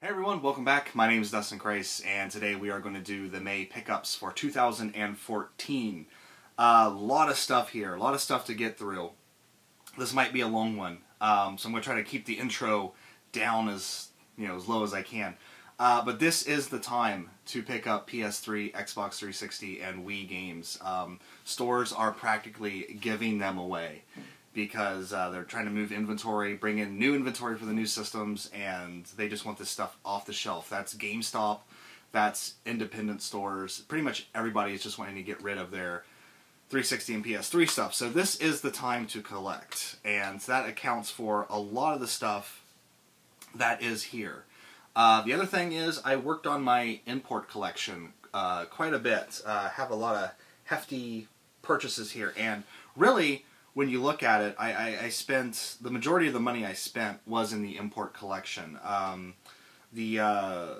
Hey everyone, welcome back. My name is Dustin Kreis, and today we are going to do the May pickups for 2014. A lot of stuff here, a lot of stuff to get through. This might be a long one, so I'm going to try to keep the intro down as low as I can. But this is the time to pick up PS3, Xbox 360, and Wii games. Stores are practically giving them away, because they're trying to move inventory, bring in new inventory for the new systems, and they just want this stuff off the shelf. That's GameStop, that's independent stores. Pretty much everybody is just wanting to get rid of their 360 and PS3 stuff. So this is the time to collect, and that accounts for a lot of the stuff that is here. The other thing is I worked on my import collection quite a bit. I have a lot of hefty purchases here, and really, when you look at it, I spent, the majority of the money I spent was in the import collection. The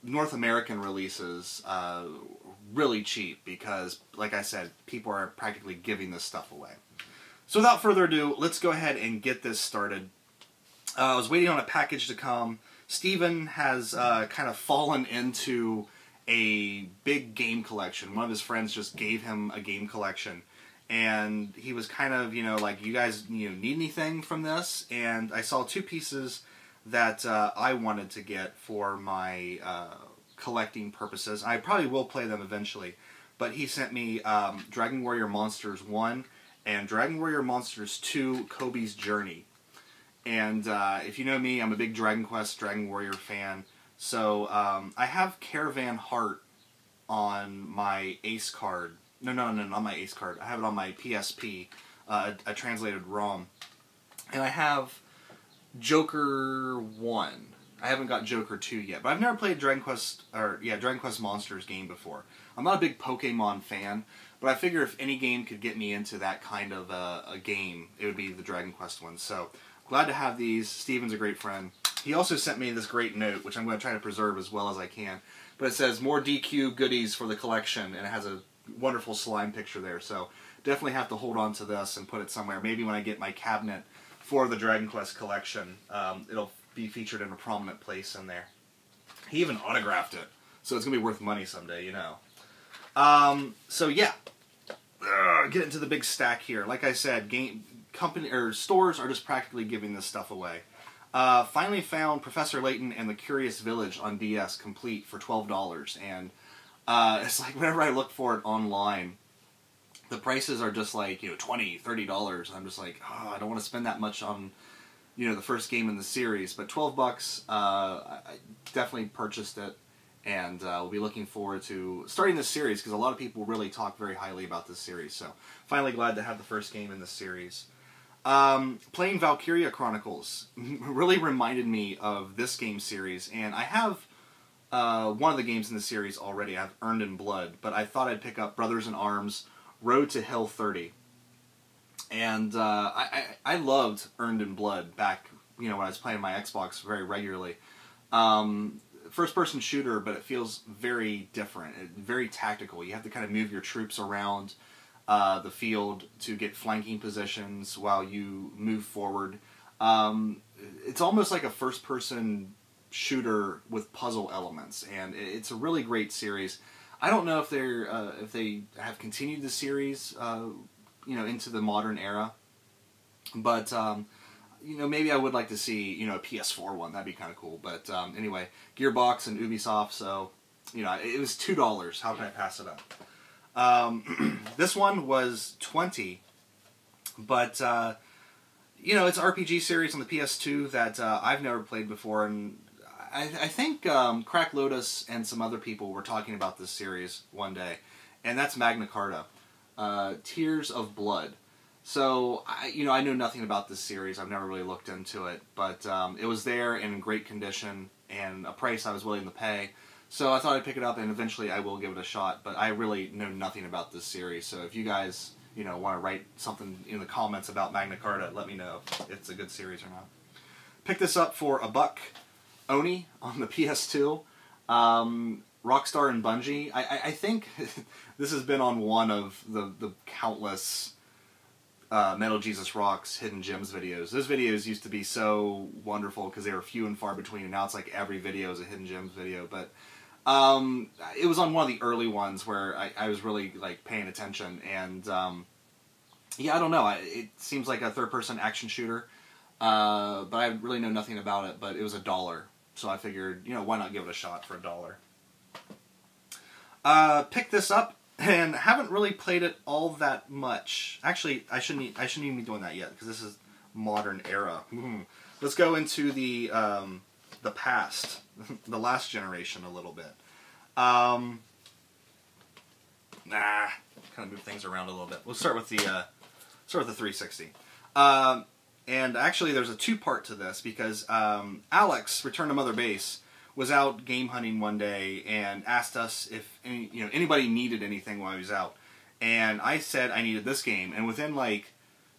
North American releases, really cheap because, like I said, people are practically giving this stuff away. So without further ado, let's go ahead and get this started. I was waiting on a package to come. Steven has kind of fallen into a big game collection. One of his friends just gave him a game collection. And he was kind of, like, you guys, need anything from this? And I saw two pieces that I wanted to get for my collecting purposes. I probably will play them eventually. But he sent me Dragon Warrior Monsters 1 and Dragon Warrior Monsters 2 Kobe's Journey. And if you know me, I'm a big Dragon Quest, Dragon Warrior fan. So I have Caravan Heart on my Ace card. No, not my Ace card. I have it on my PSP, a translated ROM. And I have Joker 1. I haven't got Joker 2 yet, but I've never played Dragon Quest Monsters game before. I'm not a big Pokemon fan, but I figure if any game could get me into that kind of a game, it would be the Dragon Quest one. So, glad to have these. Steven's a great friend. He also sent me this great note, which I'm going to try to preserve as well as I can. But it says, more DQ goodies for the collection, and it has a wonderful slime picture there, so definitely have to hold on to this and put it somewhere. Maybe when I get my cabinet for the Dragon Quest collection, it'll be featured in a prominent place in there. He even autographed it, so it's gonna be worth money someday, So yeah, get into the big stack here. Like I said, stores are just practically giving this stuff away. Finally found Professor Layton and the Curious Village on DS complete for $12, and it's like whenever I look for it online, the prices are just like, $20, $30. I'm just like, oh, I don't want to spend that much on, the first game in the series. But $12, I definitely purchased it, and we'll be looking forward to starting this series because a lot of people really talk very highly about this series. So finally glad to have the first game in this series. Playing Valkyria Chronicles really reminded me of this game series, and I have one of the games in the series already. I have Earned in Blood, but I thought I'd pick up Brothers in Arms Road to Hill 30. And I loved Earned in Blood back, when I was playing my Xbox very regularly. First-person shooter, but it feels very different, very tactical. You have to kind of move your troops around the field to get flanking positions while you move forward. It's almost like a first-person shooter with puzzle elements, and it's a really great series. I don't know if they have continued the series, into the modern era, but maybe I would like to see a PS4 one. That'd be kind of cool. But anyway, Gearbox and Ubisoft, so it was $2. How can I pass it up? This one was $20, but it's an RPG series on the PS2 that I've never played before, and I think Crack Lotus and some other people were talking about this series one day, and that's Magna Carta, Tears of Blood. So, I know nothing about this series. I've never really looked into it, but it was there and in great condition and a price I was willing to pay. So I thought I'd pick it up, and eventually I will give it a shot, but I really know nothing about this series. So if you guys, want to write something in the comments about Magna Carta, let me know if it's a good series or not. Pick this up for $1. Oni on the PS2, Rockstar and Bungie. I think this has been on one of the countless Metal Jesus Rocks Hidden Gems videos. Those videos used to be so wonderful because they were few and far between, and now it's like every video is a Hidden Gems video. But it was on one of the early ones where I was really like paying attention, and yeah, I don't know. It seems like a third-person action shooter, but I really know nothing about it. But it was $1, so I figured, you know, why not give it a shot for $1. Picked this up and haven't really played it all that much. Actually, I shouldn't even be doing that yet because this is modern era. Let's go into the past, the last generation a little bit. Kind of move things around a little bit. We'll start with the 360. And actually, there's a two-part to this because Alex, Return to Mother Base, was out game hunting one day and asked us if anybody needed anything while he was out. And I said I needed this game, and within like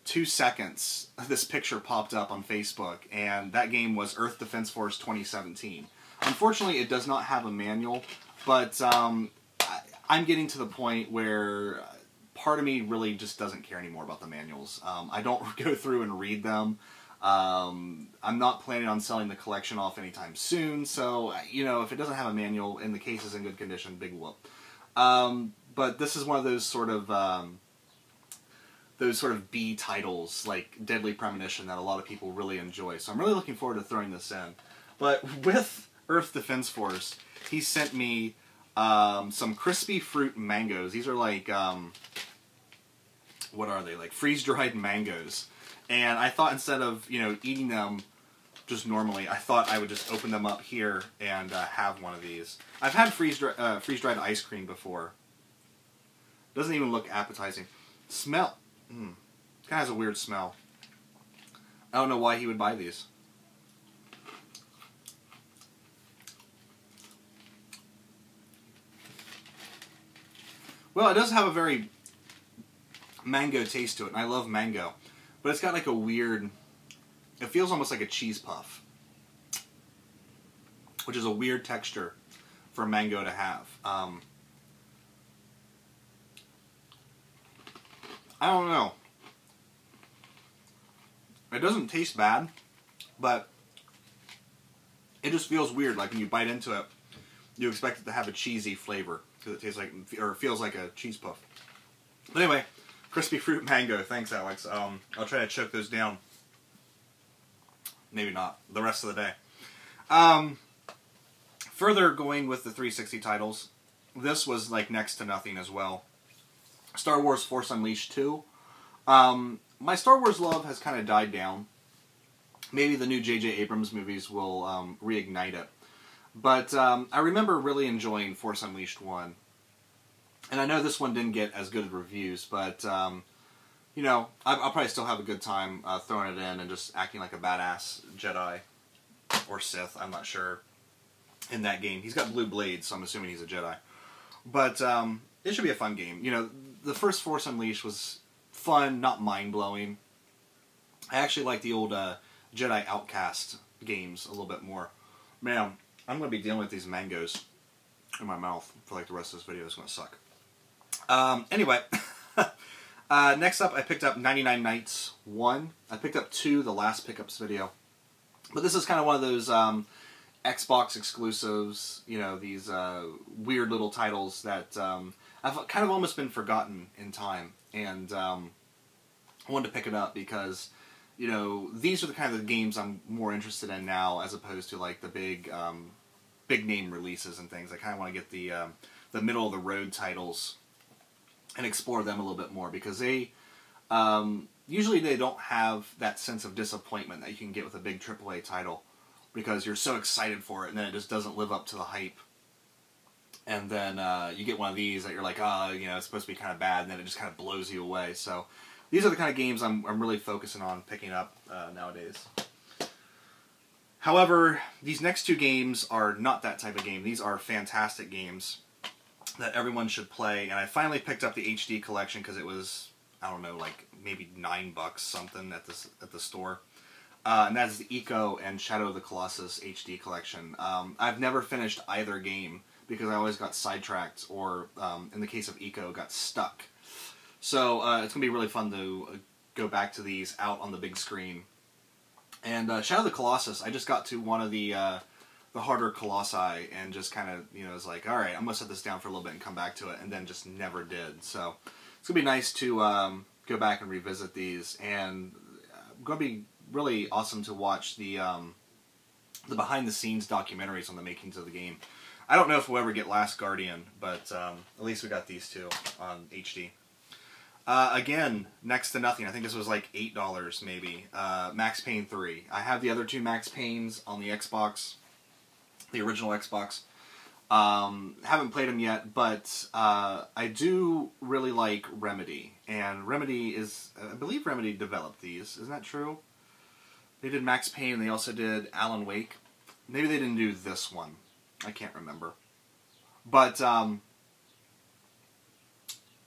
2 seconds, this picture popped up on Facebook, and that game was Earth Defense Force 2017. Unfortunately, it does not have a manual, but I'm getting to the point where part of me really just doesn't care anymore about the manuals. I don't go through and read them. I'm not planning on selling the collection off anytime soon, so, you know, if it doesn't have a manual and the case is in good condition, big whoop. But this is one of those sort of B titles, like Deadly Premonition, that a lot of people really enjoy. So I'm really looking forward to throwing this in. But with Earth Defense Force, he sent me some crispy fruit mangoes. These are like, what are they? Like freeze-dried mangoes. And I thought instead of, you know, eating them just normally, I thought I would just open them up here and have one of these. I've had freeze-dried ice cream before. Doesn't even look appetizing. Smell. Kind of has a weird smell. I don't know why he would buy these. Well, it does have a very mango taste to it, and I love mango. But it's got like a weird, it feels almost like a cheese puff, which is a weird texture for mango to have. I don't know. It doesn't taste bad, but it just feels weird. Like when you bite into it, you expect it to have a cheesy flavor because it tastes like, or feels like a cheese puff. But anyway, crispy fruit mango. Thanks, Alex. I'll try to choke those down. Maybe not. The rest of the day. Further going with the 360 titles, this was like next to nothing as well. Star Wars Force Unleashed 2. My Star Wars love has kind of died down. Maybe the new J.J. Abrams movies will reignite it. But I remember really enjoying Force Unleashed 1. And I know this one didn't get as good reviews, but, you know, I'll probably still have a good time throwing it in and just acting like a badass Jedi. Or Sith, I'm not sure, in that game. He's got blue blades, so I'm assuming he's a Jedi. But it should be a fun game. You know, the first Force Unleashed was fun, not mind-blowing. I actually like the old Jedi Outcast games a little bit more. Man, I'm going to be dealing with these mangoes in my mouth for like the rest of this video. It's going to suck. Anyway, next up I picked up 99 Nights 1. I picked up 2, the last pickups video. But this is kind of one of those Xbox exclusives, you know, these weird little titles that have kind of almost been forgotten in time. And I wanted to pick it up because, you know, these are the kind of games I'm more interested in now as opposed to like the big name releases and things. I kind of want to get the middle of the road titles and explore them a little bit more because they usually they don't have that sense of disappointment that you can get with a big AAA title because you're so excited for it and then it just doesn't live up to the hype. And then you get one of these that you're like, oh, you know, it's supposed to be kind of bad, and then it just kind of blows you away. So these are the kind of games I'm really focusing on picking up nowadays. However, these next two games are not that type of game. These are fantastic games that everyone should play. And I finally picked up the HD collection because it was, I don't know, like maybe $9 something at the store. And that is the Ico and Shadow of the Colossus HD collection. I've never finished either game because I always got sidetracked or, in the case of Ico, got stuck. So it's going to be really fun to go back to these out on the big screen. And Shadow of the Colossus, I just got to one of the harder Colossi and just kind of, you know, was like, all right, I'm going to set this down for a little bit and come back to it, and then just never did. So it's going to be nice to go back and revisit these, and going to be really awesome to watch the behind-the-scenes documentaries on the makings of the game. I don't know if we'll ever get Last Guardian, but at least we got these two on HD. Again, next to nothing. I think this was like $8 maybe. Max Payne 3. I have the other two Max Paynes on the Xbox, the original Xbox. Haven't played them yet, but I do really like Remedy. And Remedy is, I believe Remedy developed these. Isn't that true? They did Max Payne, and they also did Alan Wake. Maybe they didn't do this one. I can't remember. But, yeah,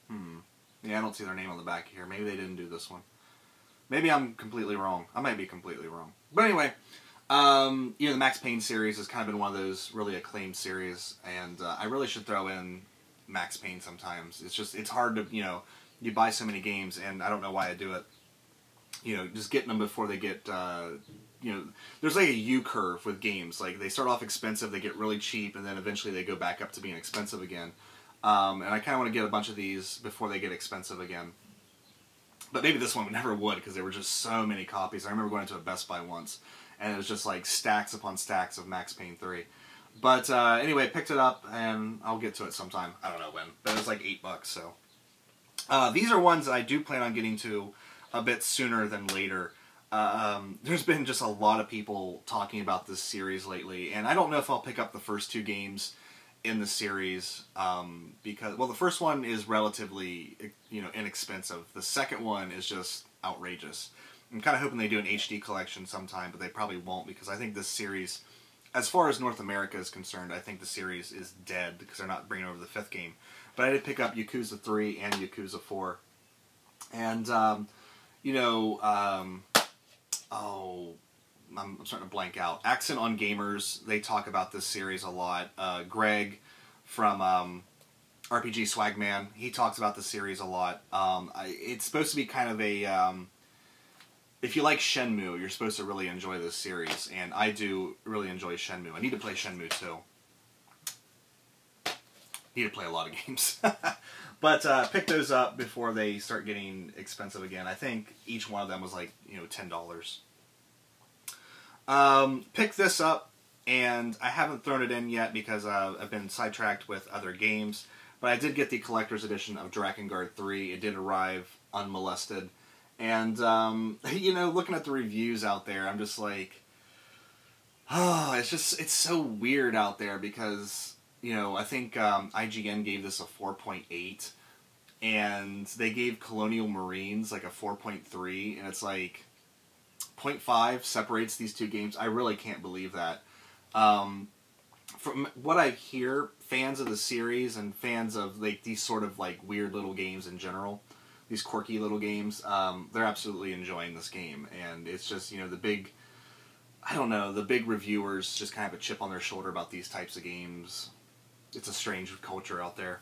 I don't see their name on the back here. Maybe they didn't do this one. Maybe I'm completely wrong. I might be completely wrong. But anyway, you know, the Max Payne series has kind of been one of those really acclaimed series, and I really should throw in Max Payne sometimes. It's just, it's hard to, you know, you buy so many games, and I don't know why I do it. You know, just getting them before they get, you know, there's like a U-curve with games. Like, they start off expensive, they get really cheap, and then eventually they go back up to being expensive again. And I kind of want to get a bunch of these before they get expensive again. But maybe this one never would, because there were just so many copies. I remember going to a Best Buy once, and it was just like stacks upon stacks of Max Payne 3. But anyway, I picked it up, and I'll get to it sometime. I don't know when, but it was like $8, so. These are ones that I do plan on getting to a bit sooner than later. There's been just a lot of people talking about this series lately, and I don't know if I'll pick up the first two games in the series, because, well, the first one is relatively, you know, inexpensive. The second one is just outrageous. I'm kind of hoping they do an HD collection sometime, but they probably won't, because I think this series, as far as North America is concerned, I think the series is dead, because they're not bringing over the fifth game. But I did pick up Yakuza 3 and Yakuza 4. And, you know, oh, I'm starting to blank out. Accent on Gamers, they talk about this series a lot. Greg from RPG Swagman, he talks about the series a lot. It's supposed to be kind of a, if you like Shenmue, you're supposed to really enjoy this series, and I do really enjoy Shenmue. I need to play Shenmue 2. Need to play a lot of games. But pick those up before they start getting expensive again. I think each one of them was like, you know, $10. Pick this up, and I haven't thrown it in yet because I've been sidetracked with other games. But I did get the collector's edition of Drakengard 3. It did arrive unmolested. And, you know, looking at the reviews out there, I'm just like, oh, it's so weird out there because, you know, I think IGN gave this a 4.8, and they gave Colonial Marines like a 4.3, and it's like 0.5 separates these two games. I really can't believe that. From what I hear, fans of the series and fans of like these sort of like weird little games in general, these quirky little games, they're absolutely enjoying this game, and it's just, you know, the big, I don't know, the big reviewers just kind of have a chip on their shoulder about these types of games. It's a strange culture out there.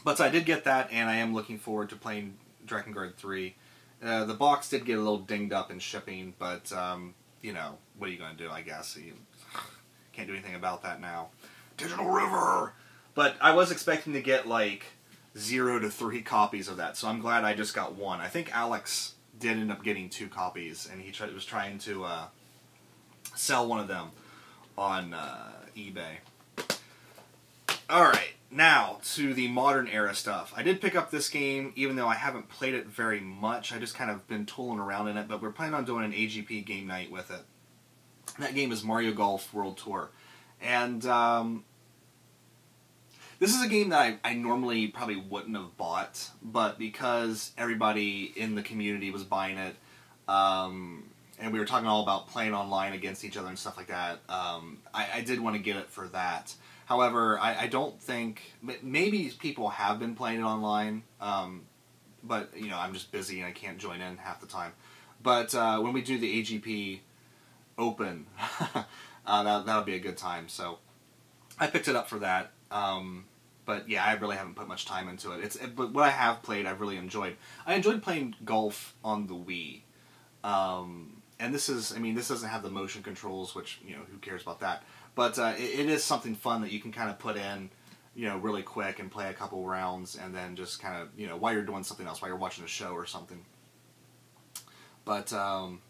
But so I did get that, and I am looking forward to playing Drakengard 3. The box did get a little dinged up in shipping, but, you know, what are you going to do, I guess? You can't do anything about that now. Digital River! But I was expecting to get, like, 0 to 3 copies of that, so I'm glad I just got one. I think Alex did end up getting 2 copies, and he was trying to sell one of them on eBay. Alright, now to the modern era stuff. I did pick up this game, even though I haven't played it very much. I just kind of been tooling around in it, but we're planning on doing an AGP game night with it. That game is Mario Golf World Tour. And this is a game that I normally probably wouldn't have bought, but because everybody in the community was buying it, and we were talking all about playing online against each other and stuff like that, I did want to get it for that. However, I don't think, maybe people have been playing it online, but, you know, I'm just busy and I can't join in half the time. But when we do the AGP Open, that'll be a good time. So I picked it up for that. But yeah, I really haven't put much time into it. But what I have played, I've really enjoyed. I enjoyed playing golf on the Wii. And this doesn't have the motion controls, which, who cares about that? But it is something fun that you can kind of put in, really quick and play a couple rounds, and then just kind of, while you're doing something else, while you're watching a show or something. But,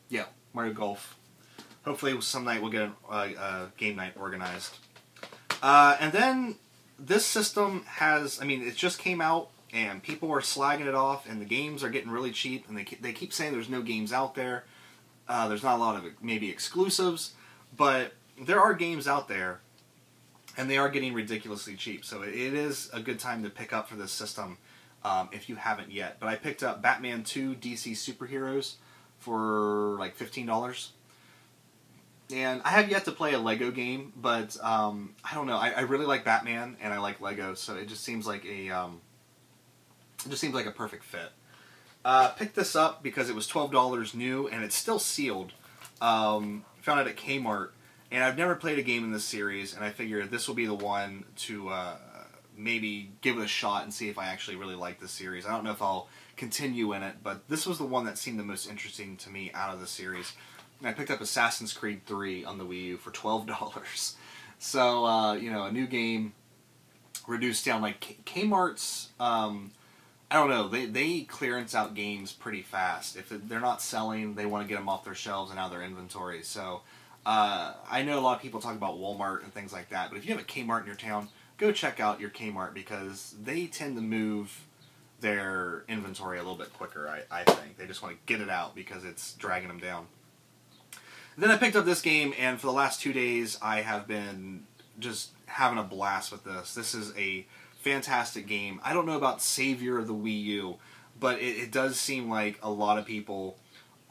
yeah, Mario Golf. Hopefully some night we'll get a game night organized. And then this system has, it just came out, and people are slagging it off, and the games are getting really cheap, and they keep saying there's no games out there. There's not a lot of maybe exclusives, but there are games out there, and they are getting ridiculously cheap. So it is a good time to pick up for this system if you haven't yet. But I picked up Batman 2 DC Superheroes for like $15. And I have yet to play a Lego game, but I don't know. I really like Batman, and I like Lego, so it just seems like a perfect fit. Picked this up because it was $12 new, and it's still sealed. Found it at Kmart, and I've never played a game in this series, and I figured this will be the one to maybe give it a shot and see if I actually really like this series. I don't know if I'll continue in it, but this was the one that seemed the most interesting to me out of the series. And I picked up Assassin's Creed 3 on the Wii U for $12. So, a new game reduced down. Like, Kmart's, I don't know, they clearance out games pretty fast. If they're not selling, they want to get them off their shelves and out of their inventory. So, I know a lot of people talk about Walmart and things like that, but if you have a Kmart in your town, go check out your Kmart, because they tend to move their inventory a little bit quicker, I think. They just want to get it out because it's dragging them down. Then I picked up this game, and for the last 2 days, I have been just having a blast with this. This is a fantastic game. I don't know about Savior of the Wii U, but it does seem like a lot of people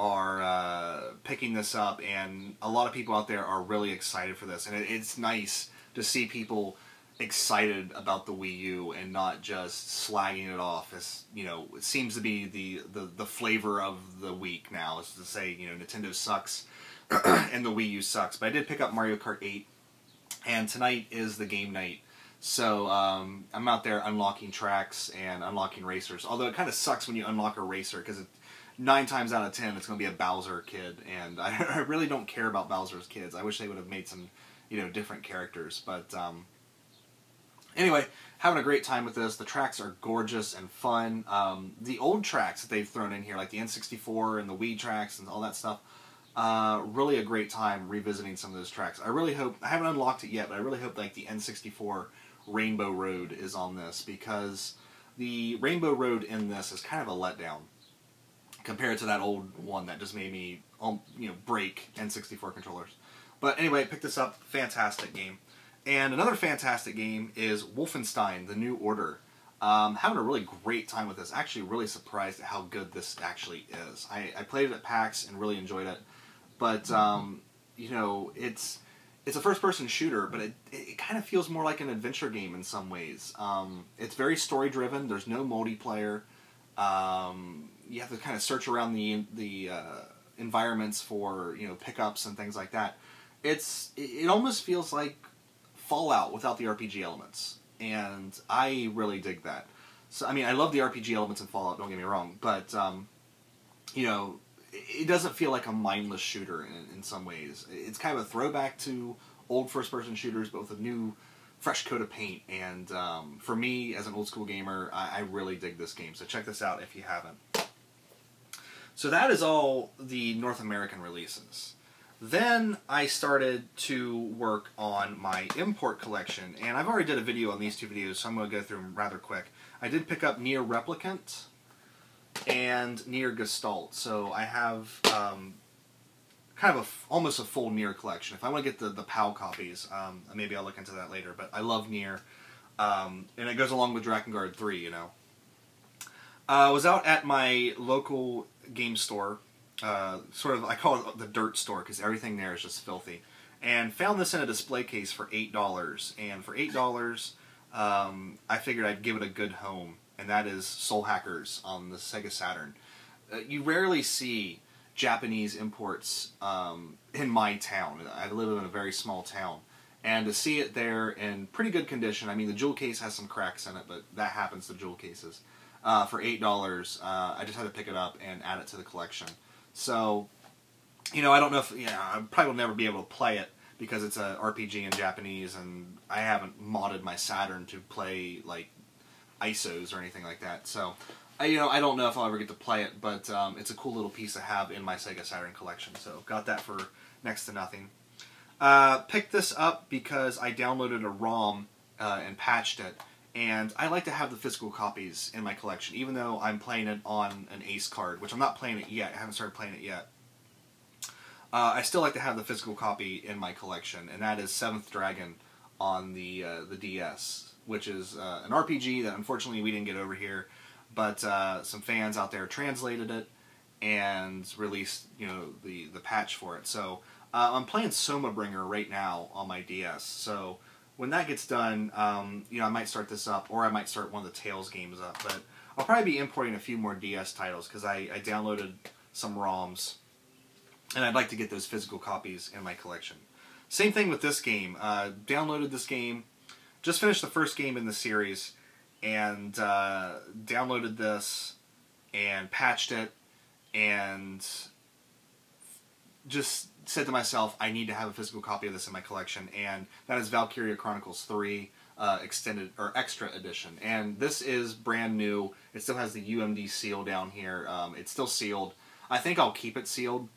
are picking this up, and a lot of people out there are really excited for this. And it's nice to see people excited about the Wii U and not just slagging it off. As it seems to be the flavor of the week now, is to say, Nintendo sucks and the Wii U sucks. But I did pick up Mario Kart 8, and tonight is the game night. So I'm out there unlocking tracks and unlocking racers. Although it kind of sucks when you unlock a racer, because 9 times out of 10 it's going to be a Bowser kid, and I really don't care about Bowser's kids. I wish they would have made some different characters. But anyway, having a great time with this. The tracks are gorgeous and fun. The old tracks that they've thrown in here, like the N64 and the Wii tracks and all that stuff, really a great time revisiting some of those tracks. I really hope, I haven't unlocked it yet, but I really hope like the N64 Rainbow Road is on this, because the Rainbow Road in this is kind of a letdown compared to that old one that just made me break N64 controllers. But anyway, pick this up. Fantastic game. And another fantastic game is Wolfenstein: The New Order. Having a really great time with this. Actually really surprised at how good this actually is. I played it at PAX and really enjoyed it. But, it's a first-person shooter, but it kind of feels more like an adventure game in some ways. It's very story-driven. There's no multiplayer. You have to kind of search around the environments for pickups and things like that. It almost feels like Fallout without the RPG elements, and I really dig that. So I love the RPG elements in Fallout. Don't get me wrong, but it doesn't feel like a mindless shooter in some ways. It's kind of a throwback to old first-person shooters, but with a new, fresh coat of paint. And for me, as an old-school gamer, I really dig this game. So check this out if you haven't. So that is all the North American releases. Then I started to work on my import collection, and I've already did a video on these 2 videos, so I'm going to go through them rather quick. I did pick up Nier Replicant and Nier Gestalt, so I have kind of almost a full Nier collection. If I want to get the PAL copies, maybe I'll look into that later, but I love Nier, and it goes along with Drakengard 3, I was out at my local game store, I call it the dirt store, because everything there is just filthy, and found this in a display case for $8, and for $8, I figured I'd give it a good home, and that is Soul Hackers on the Sega Saturn. You rarely see Japanese imports in my town. I live in a very small town, And to see it there in pretty good condition, I mean, the jewel case has some cracks in it, but that happens to jewel cases. For $8, I just had to pick it up and add it to the collection. So, you know, I don't know if, I probably will never be able to play it because it's a RPG in Japanese, and I haven't modded my Saturn to play, like, ISOs or anything like that. So, I don't know if I'll ever get to play it, but it's a cool little piece to have in my Sega Saturn collection. So, got that for next to nothing. Picked this up because I downloaded a ROM and patched it, and I like to have the physical copies in my collection, even though I'm playing it on an Ace card, which I'm not playing it yet. I haven't started playing it yet. I still like to have the physical copy in my collection, and that is Seventh Dragon on the DS, which is an RPG that unfortunately we didn't get over here, but some fans out there translated it and released, the patch for it. So I'm playing Somabringer right now on my DS. So when that gets done, I might start this up, or I might start one of the Tales games up. But I'll probably be importing a few more DS titles because I downloaded some ROMs, and I'd like to get those physical copies in my collection. Same thing with this game. Downloaded this game, just finished the first game in the series, and downloaded this and patched it, and just said to myself, I need to have a physical copy of this in my collection, and that is Valkyria Chronicles 3 Extended or Extra Edition. And this is brand new. It still has the UMD seal down here. It's still sealed. I think I'll keep it sealed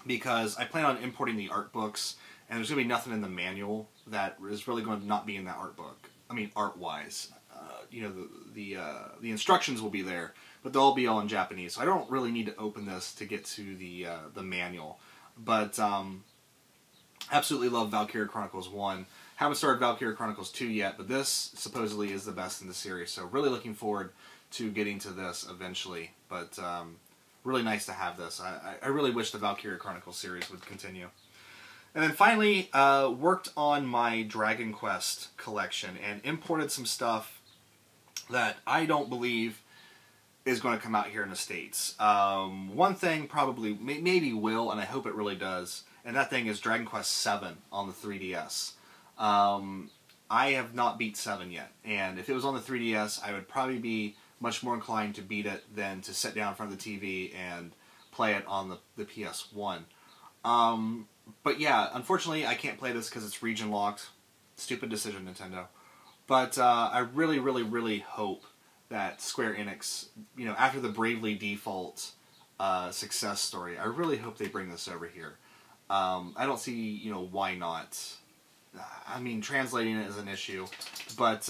because I plan on importing the art books, and there's going to be nothing in the manual that is really going to not be in that art book. I mean, art-wise. The instructions will be there, but they'll be all in Japanese, so I don't really need to open this to get to the manual. But absolutely love Valkyria Chronicles 1. Haven't started Valkyria Chronicles 2 yet, but this supposedly is the best in the series, so really looking forward to getting to this eventually. But really nice to have this. I really wish the Valkyria Chronicles series would continue. And then finally, worked on my Dragon Quest collection and imported some stuff that I don't believe is going to come out here in the States. One thing probably, maybe will, and I hope it really does, and that thing is Dragon Quest VII on the 3DS. I have not beat 7 yet, and if it was on the 3DS, I would probably be much more inclined to beat it than to sit down in front of the TV and play it on the PS1. But yeah, unfortunately, I can't play this because it's region locked. Stupid decision, Nintendo. But I really, really, really hope that Square Enix, after the Bravely Default success story, I really hope they bring this over here. I don't see, why not. I mean, translating it is an issue, but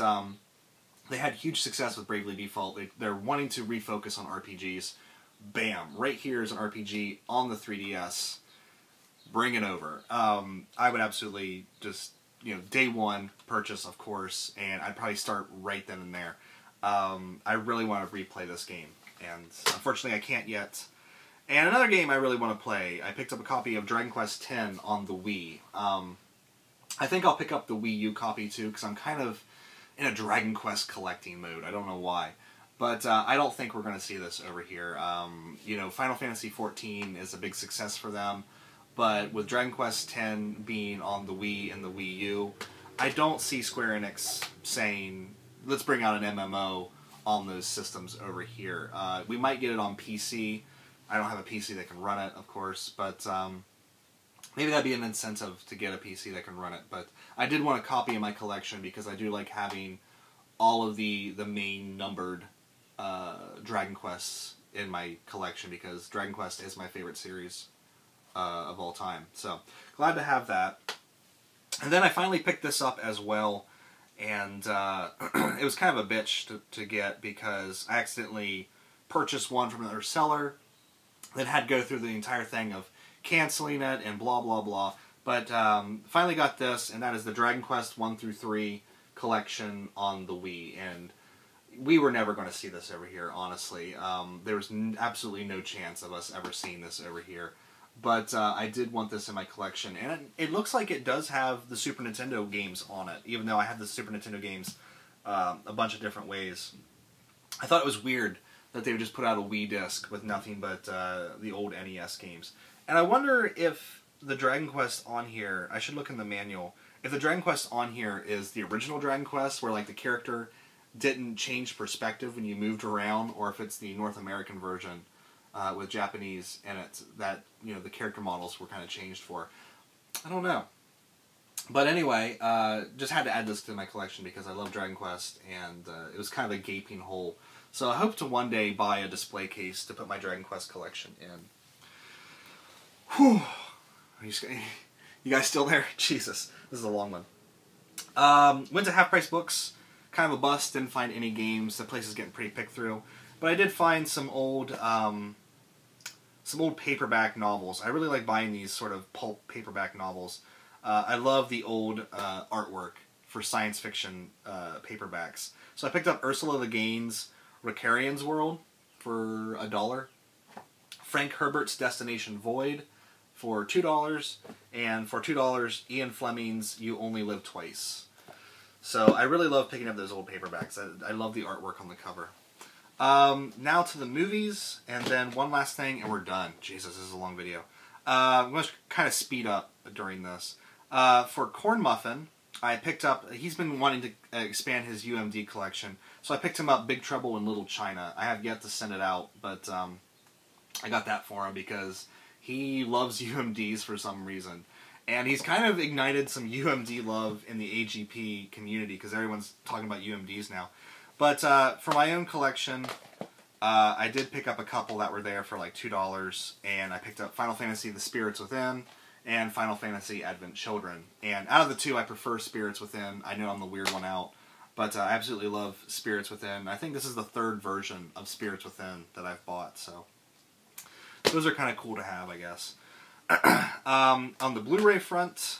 they had huge success with Bravely Default. They're wanting to refocus on RPGs. Bam! Right here is an RPG on the 3DS. Bring it over. I would absolutely just, day one purchase, of course, and I'd probably start right then and there. I really want to replay this game, and unfortunately I can't yet. And another game I really want to play, I picked up a copy of Dragon Quest X on the Wii. I think I'll pick up the Wii U copy too, because I'm kind of in a Dragon Quest collecting mode. I don't know why. But I don't think we're going to see this over here. Final Fantasy XIV is a big success for them, but with Dragon Quest X being on the Wii and the Wii U, I don't see Square Enix saying, let's bring out an MMO on those systems over here. We might get it on PC. I don't have a PC that can run it, of course, but maybe that'd be an incentive to get a PC that can run it. But I did want a copy in my collection because I do like having all of the main numbered Dragon Quests in my collection, because Dragon Quest is my favorite series of all time. So, glad to have that. And then I finally picked this up as well, and it was kind of a bitch to get because I accidentally purchased one from another seller, then had to go through the entire thing of canceling it and blah blah blah. But finally got this, and that is the Dragon Quest 1 through 3 collection on the Wii, and we were never going to see this over here, honestly. There was absolutely no chance of us ever seeing this over here. But I did want this in my collection, and it looks like it does have the Super Nintendo games on it, even though I have the Super Nintendo games a bunch of different ways. I thought it was weird that they would just put out a Wii disc with nothing but the old NES games. And I wonder if the Dragon Quest on here, I should look in the manual, if the Dragon Quest on here is the original Dragon Quest, where like the character didn't change perspective when you moved around, or if it's the North American version with Japanese in it that, you know, the character models were kind of changed for. I don't know. But anyway, just had to add this to my collection because I love Dragon Quest, and it was kind of a gaping hole. So I hope to one day buy a display case to put my Dragon Quest collection in. Whew. You guys still there? Jesus, this is a long one. Went to Half Price Books. Kind of a bust, didn't find any games. The place is getting pretty picked through. But I did find some old paperback novels. I really like buying these sort of pulp paperback novels. I love the old artwork for science fiction paperbacks. So I picked up Ursula Le Guin's Ricarian's World for $1. Frank Herbert's Destination Void for $2. And for $2, Ian Fleming's You Only Live Twice. So I really love picking up those old paperbacks. I love the artwork on the cover. Now to the movies, and then one last thing, and we're done. Jesus, this is a long video. I'm going to kind of speed up during this. For Corn Muffin, I picked up, he's been wanting to expand his UMD collection, so I picked him up Big Trouble in Little China. I have yet to send it out, but I got that for him because he loves UMDs for some reason. And he's kind of ignited some UMD love in the AGP community because everyone's talking about UMDs now. But for my own collection, I did pick up a couple that were there for like $2, and I picked up Final Fantasy The Spirits Within and Final Fantasy Advent Children. And out of the two, I prefer Spirits Within. I know I'm the weird one out, but I absolutely love Spirits Within. I think this is the third version of Spirits Within that I've bought, so those are kind of cool to have, I guess. On the Blu-ray front,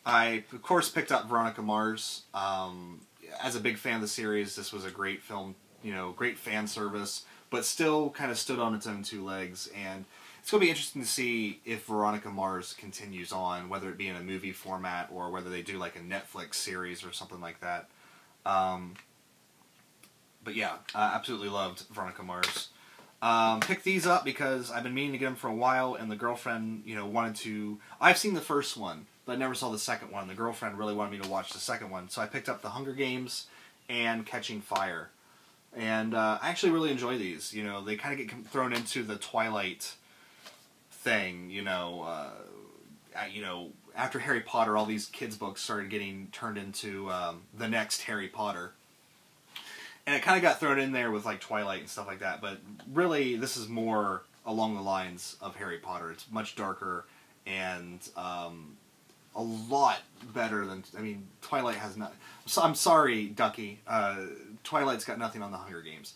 I, of course, picked up Veronica Mars. As a big fan of the series, this was a great film, you know, great fan service, but still kind of stood on its own two legs, and it's going to be interesting to see if Veronica Mars continues on, whether it be in a movie format or whether they do like a Netflix series or something like that. But yeah, I absolutely loved Veronica Mars. Picked these up because I've been meaning to get them for a while, and the girlfriend, you know, wanted to... I've seen the first one, but I never saw the second one. The girlfriend really wanted me to watch the second one, so I picked up The Hunger Games and Catching Fire. And I actually really enjoy these. You know, they kind of get thrown into the Twilight thing, you know, after Harry Potter, all these kids' books started getting turned into the next Harry Potter. And it kind of got thrown in there with like Twilight and stuff like that, but really this is more along the lines of Harry Potter. It's much darker and a lot better than, I mean, Twilight has not, so I'm sorry, Ducky, Twilight's got nothing on the Hunger Games.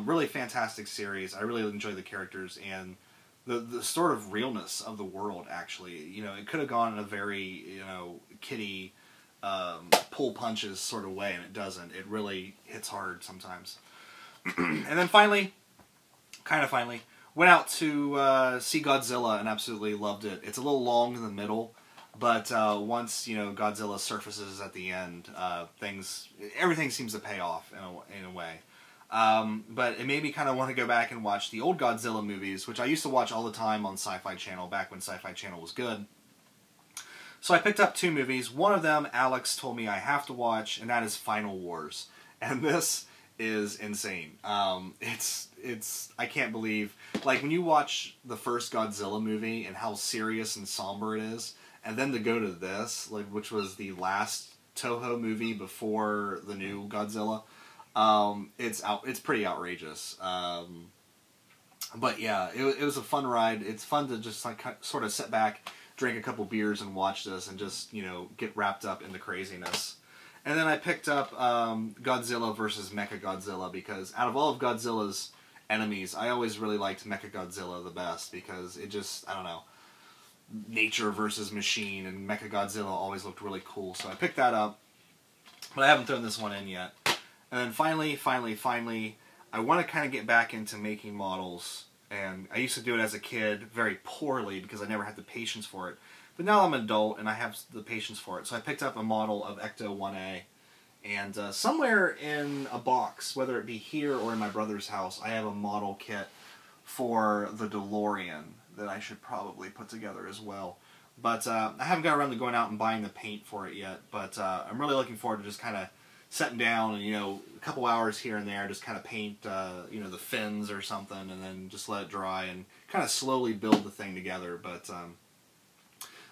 Really fantastic series. I really enjoy the characters and the sort of realness of the world, actually. You know, it could have gone in a very, you know, kiddie, pull punches sort of way, and it doesn't. It really hits hard sometimes. And then finally, went out to see Godzilla and absolutely loved it. It's a little long in the middle, but once, you know, Godzilla surfaces at the end, everything seems to pay off in a way. But it made me kind of want to go back and watch the old Godzilla movies, which I used to watch all the time on Sci-Fi Channel back when Sci-Fi Channel was good. So I picked up two movies. One of them, Alex told me I have to watch, and that is Final Wars. And this is insane. I can't believe, like, when you watch the first Godzilla movie and how serious and somber it is, and then to go to this, like, which was the last Toho movie before the new Godzilla, it's pretty outrageous. But yeah, it was a fun ride. It's fun to just like sort of sit back, drink a couple beers and watch this and just, you know, get wrapped up in the craziness. And then I picked up Godzilla vs. Mechagodzilla because out of all of Godzilla's enemies, I always really liked Mechagodzilla the best because it just, I don't know, nature versus machine, and Mechagodzilla always looked really cool. So I picked that up, but I haven't thrown this one in yet. And then finally, I want to kind of get back into making models. And I used to do it as a kid very poorly because I never had the patience for it. But now I'm an adult and I have the patience for it. So I picked up a model of Ecto 1A. And somewhere in a box, whether it be here or in my brother's house, I have a model kit for the DeLorean that I should probably put together as well. But I haven't got around to going out and buying the paint for it yet. But I'm really looking forward to just kind of sitting down and, you know, a couple hours here and there, just kind of paint, you know, the fins or something, and then just let it dry and kind of slowly build the thing together. But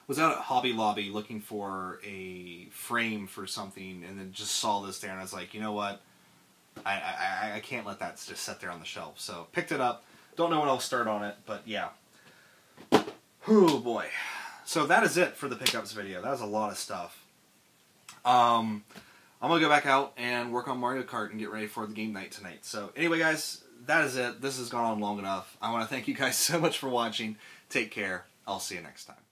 was out at Hobby Lobby looking for a frame for something, and then just saw this there, and I was like, you know what? I can't let that just sit there on the shelf. So picked it up. Don't know when I'll start on it, but yeah. Oh boy. So that is it for the pickups video. That was a lot of stuff. I'm going to go back out and work on Mario Kart and get ready for the game night tonight. So anyway, guys, that is it. This has gone on long enough. I want to thank you guys so much for watching. Take care. I'll see you next time.